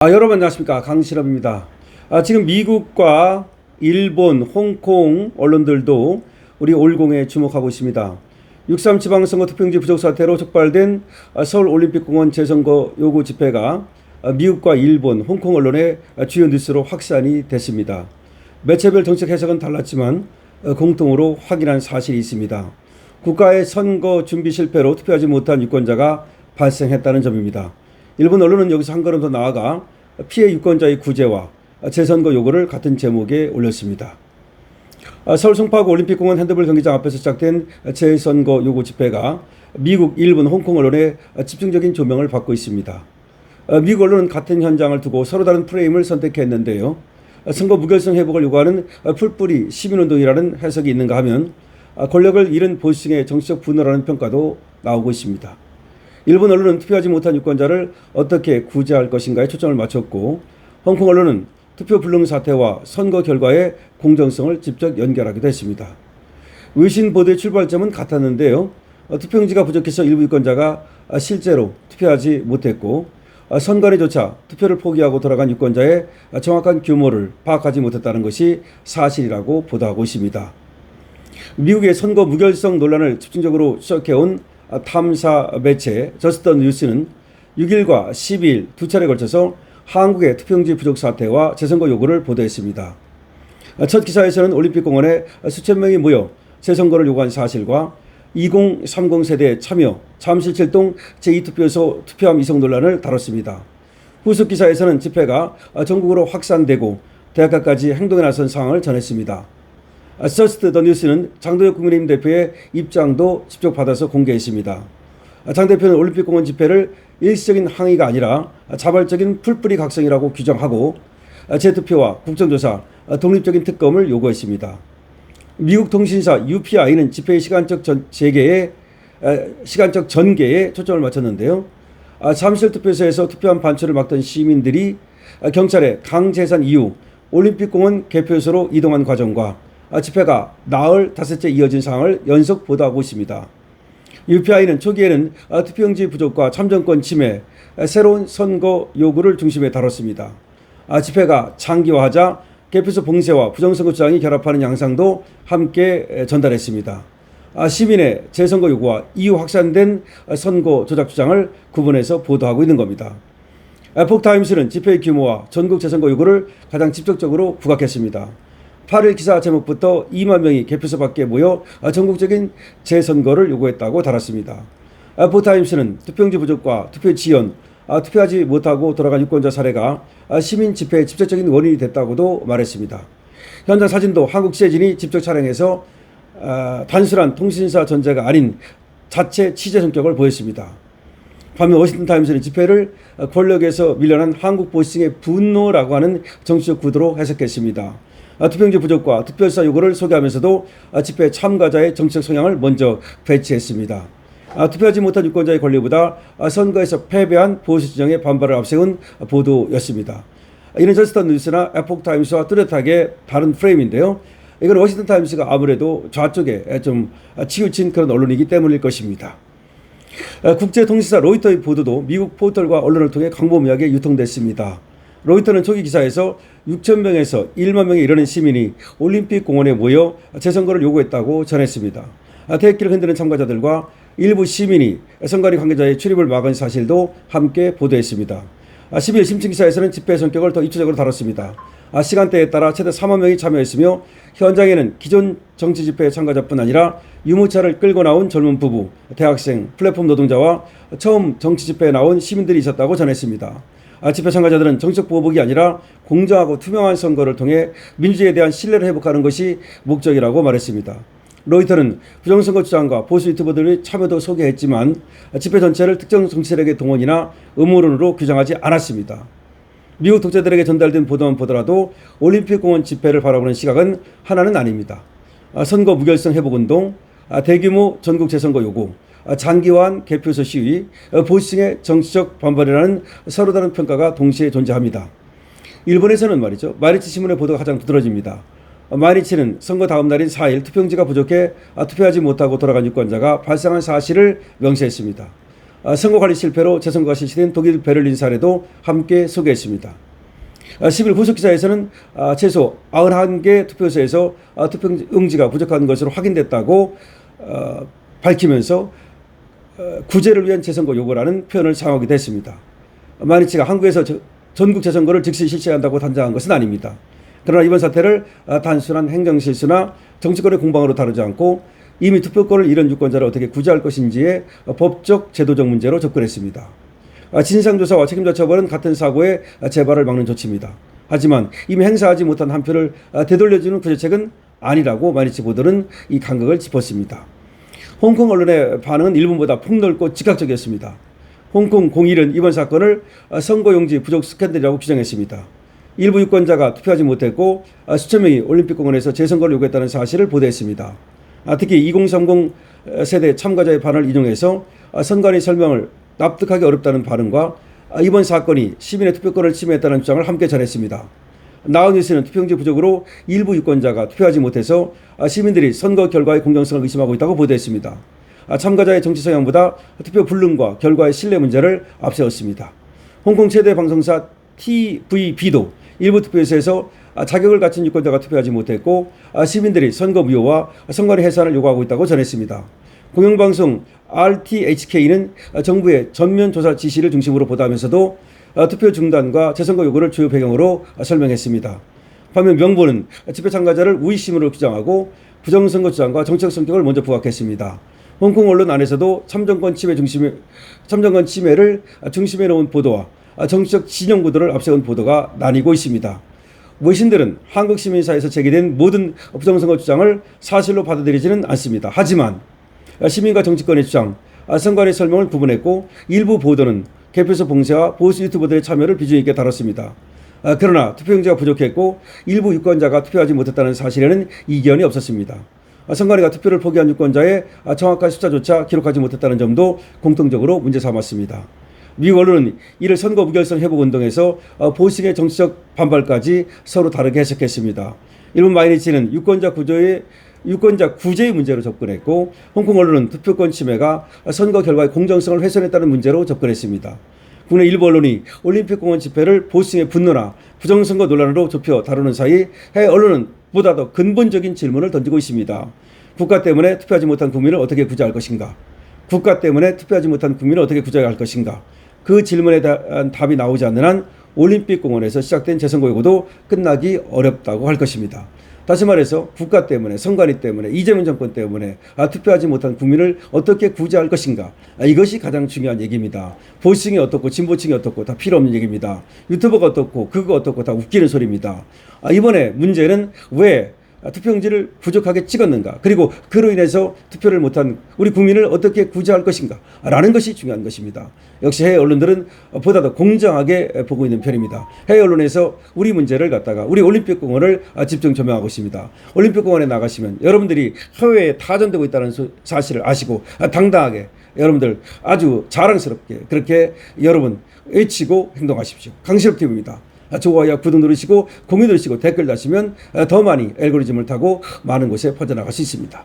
여러분 안녕하십니까, 강실업입니다. 지금 미국과 일본, 홍콩 언론들도 우리 올공에 주목하고 있습니다. 6.3 지방선거 투표용지 부족 사태로 촉발된 서울올림픽공원 재선거 요구 집회가 미국과 일본, 홍콩 언론의 주요 뉴스로 확산이 됐습니다. 매체별 정책 해석은 달랐지만 공통으로 확인한 사실이 있습니다. 국가의 선거 준비 실패로 투표하지 못한 유권자가 발생했다는 점입니다. 일본 언론은 여기서 한 걸음 더 나아가 피해 유권자의 구제와 재선거 요구를 같은 제목에 올렸습니다. 서울 송파구 올림픽공원 핸드볼 경기장 앞에서 시작된 재선거 요구 집회가 미국, 일본, 홍콩 언론의 집중적인 조명을 받고 있습니다. 미국 언론은 같은 현장을 두고 서로 다른 프레임을 선택했는데요. 선거 무결성 회복을 요구하는 풀뿌리 시민운동이라는 해석이 있는가 하면 권력을 잃은 보수층의 정치적 분노라는 평가도 나오고 있습니다. 일본 언론은 투표하지 못한 유권자를 어떻게 구제할 것인가에 초점을 맞췄고, 홍콩 언론은 투표 불능 사태와 선거 결과의 공정성을 직접 연결하기도 했습니다. 외신 보도의 출발점은 같았는데요. 투표용지가 부족해서 일부 유권자가 실제로 투표하지 못했고, 선관위조차 투표를 포기하고 돌아간 유권자의 정확한 규모를 파악하지 못했다는 것이 사실이라고 보도하고 있습니다. 미국의 선거 무결성 논란을 집중적으로 추적해온 탐사 매체 저스트 뉴스는 6일과 12일 두 차례 걸쳐서 한국의 투표용지 부족 사태와 재선거 요구를 보도했습니다. 첫 기사에서는 올림픽공원에 수천 명이 모여 재선거를 요구한 사실과 2030 세대 참여, 잠실칠동 제2투표소 투표함 이송 논란을 다뤘습니다. 후속 기사에서는 집회가 전국으로 확산되고 대학가까지 행동에 나선 상황을 전했습니다. 저스트 더 뉴스는 장도혁 국민의힘 대표의 입장도 직접 받아서 공개했습니다. 장 대표는 올림픽공원 집회를 일시적인 항의가 아니라 자발적인 풀뿌리 각성이라고 규정하고 재투표와 국정조사, 독립적인 특검을 요구했습니다. 미국 통신사 UPI는 집회의 시간적 전개에 초점을 맞췄는데요. 잠실 투표소에서 투표한 반출을 막던 시민들이 경찰의 강제산 이후 올림픽공원 개표소로 이동한 과정과 집회가 나흘 닷새째 이어진 상황을 연속 보도하고 있습니다. UPI는 초기에는 투표용지 부족과 참정권 침해, 새로운 선거 요구를 중심에 다뤘습니다. 집회가 장기화하자 개표소 봉쇄와 부정선거 주장이 결합하는 양상도 함께 전달했습니다. 시민의 재선거 요구와 이후 확산된 선거 조작 주장을 구분해서 보도하고 있는 겁니다. 에포크타임스는 집회의 규모와 전국 재선거 요구를 가장 직접적으로 부각했습니다. 8일 기사 제목부터 2만 명이 개표소 밖에 모여 전국적인 재선거를 요구했다고 달았습니다. 에포크타임스는 투표용지 부족과 투표 지연, 투표하지 못하고 돌아간 유권자 사례가 시민 집회의 직접적인 원인이 됐다고도 말했습니다. 현장 사진도 한국 취재진이 직접 촬영해서 단순한 통신사 전제가 아닌 자체 취재 성격을 보였습니다. 반면 워싱턴 타임스는 집회를 권력에서 밀려난 한국 보수층의 분노라고 하는 정치적 구도로 해석했습니다. 투표용지 부족과 투표일사 요구를 소개하면서도 집회 참가자의 정치적 성향을 먼저 배치했습니다. 투표하지 못한 유권자의 권리보다 선거에서 패배한 보수 진영의 반발을 앞세운 보도였습니다. 이는 저스트 뉴스나 에포크타임스와 뚜렷하게 다른 프레임인데요. 이건 워싱턴 타임스가 아무래도 좌쪽에 좀 치우친 그런 언론이기 때문일 것입니다. 국제통신사 로이터의 보도도 미국 포털과 언론을 통해 광범위하게 유통됐습니다. 로이터는 초기 기사에서 6천 명에서 1만 명에 이르는 시민이 올림픽 공원에 모여 재선거를 요구했다고 전했습니다. 대기를 흔드는 참가자들과 일부 시민이 선관위 관계자의 출입을 막은 사실도 함께 보도했습니다. 12일 심층 기사에서는 집회 성격을 더 입체적으로 다뤘습니다. 시간대에 따라 최대 4만 명이 참여했으며 현장에는 기존 정치 집회 참가자뿐 아니라 유모차를 끌고 나온 젊은 부부, 대학생, 플랫폼 노동자와 처음 정치 집회에 나온 시민들이 있었다고 전했습니다. 집회 참가자들은 정치적 보복이 아니라 공정하고 투명한 선거를 통해 민주주의에 대한 신뢰를 회복하는 것이 목적이라고 말했습니다. 로이터는 부정선거 주장과 보수 유튜버들의 참여도 소개했지만 집회 전체를 특정 정치 세력의 동원이나 음모론으로 규정하지 않았습니다. 미국 독자들에게 전달된 보도만 보더라도 올림픽공원 집회를 바라보는 시각은 하나는 아닙니다. 선거 무결성 회복운동, 대규모 전국 재선거 요구, 장기화한 개표소 시위, 보수층의 정치적 반발이라는 서로 다른 평가가 동시에 존재합니다. 일본에서는 말이죠, 마이니치 신문의 보도가 가장 두드러집니다. 마이니치는 선거 다음 날인 4일 투표용지가 부족해 투표하지 못하고 돌아간 유권자가 발생한 사실을 명시했습니다. 선거 관리 실패로 재선거가 실시된 독일 베를린 사례도 함께 소개했습니다. 10일 후속기사에서는 최소 91개 투표소에서 투표 용지가 부족한 것으로 확인됐다고 밝히면서 구제를 위한 재선거 요구라는 표현을 사용하기도 했습니다. 마니치가 한국에서 전국 재선거를 즉시 실시한다고 단정한 것은 아닙니다. 그러나 이번 사태를 단순한 행정실수나 정치권의 공방으로 다루지 않고 이미 투표권을 잃은 유권자를 어떻게 구제할 것인지의 법적 제도적 문제로 접근했습니다. 진상조사와 책임자 처벌은 같은 사고의 재발을 막는 조치입니다. 하지만 이미 행사하지 못한 한 표를 되돌려주는 구제책은 아니라고 마니치 보도는 이 간극을 짚었습니다. 홍콩 언론의 반응은 일본보다 폭넓고 즉각적이었습니다. 홍콩 공일은 이번 사건을 선거용지 부족 스캔들이라고 규정했습니다. 일부 유권자가 투표하지 못했고 수천 명이 올림픽공원에서 재선거를 요구했다는 사실을 보도했습니다. 특히 2030 세대 참가자의 반응을 인용해서 선관위 설명을 납득하기 어렵다는 발언과 이번 사건이 시민의 투표권을 침해했다는 주장을 함께 전했습니다. 나우뉴스는 투표용지 부족으로 일부 유권자가 투표하지 못해서 시민들이 선거 결과의 공정성을 의심하고 있다고 보도했습니다. 참가자의 정치 성향보다 투표 불능과 결과의 신뢰 문제를 앞세웠습니다. 홍콩 최대 방송사 TVB도 일부 투표소에서 자격을 갖춘 유권자가 투표하지 못했고 시민들이 선거 무효와 선관위 해산을 요구하고 있다고 전했습니다. 공영방송 RTHK는 정부의 전면 조사 지시를 중심으로 보도하면서도 투표 중단과 재선거 요구를 주요 배경으로 설명했습니다. 반면 명보는 집회 참가자를 우위심으로 규정하고 부정선거 주장과 정치적 성격을 먼저 부각했습니다. 홍콩 언론 안에서도 참정권 침해를 중심에 놓은 보도와 정치적 진영 구도를 앞세운 보도가 나뉘고 있습니다. 외신들은 한국 시민사회에서 제기된 모든 부정선거 주장을 사실로 받아들이지는 않습니다. 하지만 시민과 정치권의 주장, 선관위 설명을 구분했고 일부 보도는 개표소 봉쇄와 보수 유튜버들의 참여를 비중 있게 다뤘습니다. 그러나 투표용지가 부족했고 일부 유권자가 투표하지 못했다는 사실에는 이견이 없었습니다. 선관위가 투표를 포기한 유권자의 정확한 숫자조차 기록하지 못했다는 점도 공통적으로 문제 삼았습니다. 미국 언론은 이를 선거 무결성 회복 운동에서 보수의 정치적 반발까지 서로 다르게 해석했습니다. 일본 마이니치는 유권자 구제의 문제로 접근했고 홍콩 언론은 투표권 침해가 선거 결과의 공정성을 훼손했다는 문제로 접근했습니다. 국내 일부 언론이 올림픽공원 집회를 보수의 분노나 부정선거 논란으로 좁혀 다루는 사이 해외 언론은 보다 더 근본적인 질문을 던지고 있습니다. 국가 때문에 투표하지 못한 국민을 어떻게 구제할 것인가? 국가 때문에 투표하지 못한 국민을 어떻게 구제할 것인가? 그 질문에 대한 답이 나오지 않는 한 올림픽공원에서 시작된 재선거 요구도 끝나기 어렵다고 할 것입니다. 다시 말해서 국가 때문에, 선관위 때문에, 이재명 정권 때문에 투표하지 못한 국민을 어떻게 구제할 것인가, 이것이 가장 중요한 얘기입니다. 보수층이 어떻고 진보층이 어떻고 다 필요 없는 얘기입니다. 유튜버가 어떻고 그거 어떻고 다 웃기는 소리입니다. 이번에 문제는 왜 투표용지를 부족하게 찍었는가, 그리고 그로 인해서 투표를 못한 우리 국민을 어떻게 구제할 것인가 라는 것이 중요한 것입니다. 역시 해외 언론들은 보다 더 공정하게 보고 있는 편입니다. 해외 언론에서 우리 문제를 갖다가 우리 올림픽공원을 집중 조명하고 있습니다. 올림픽공원에 나가시면 여러분들이 해외에 타전되고 있다는 사실을 아시고 당당하게 여러분들 아주 자랑스럽게 그렇게 여러분 외치고 행동하십시오. 강실업TV입니다. 좋아요, 구독 누르시고 공유 누르시고 댓글 다시면 더 많이 알고리즘을 타고 많은 곳에 퍼져나갈 수 있습니다.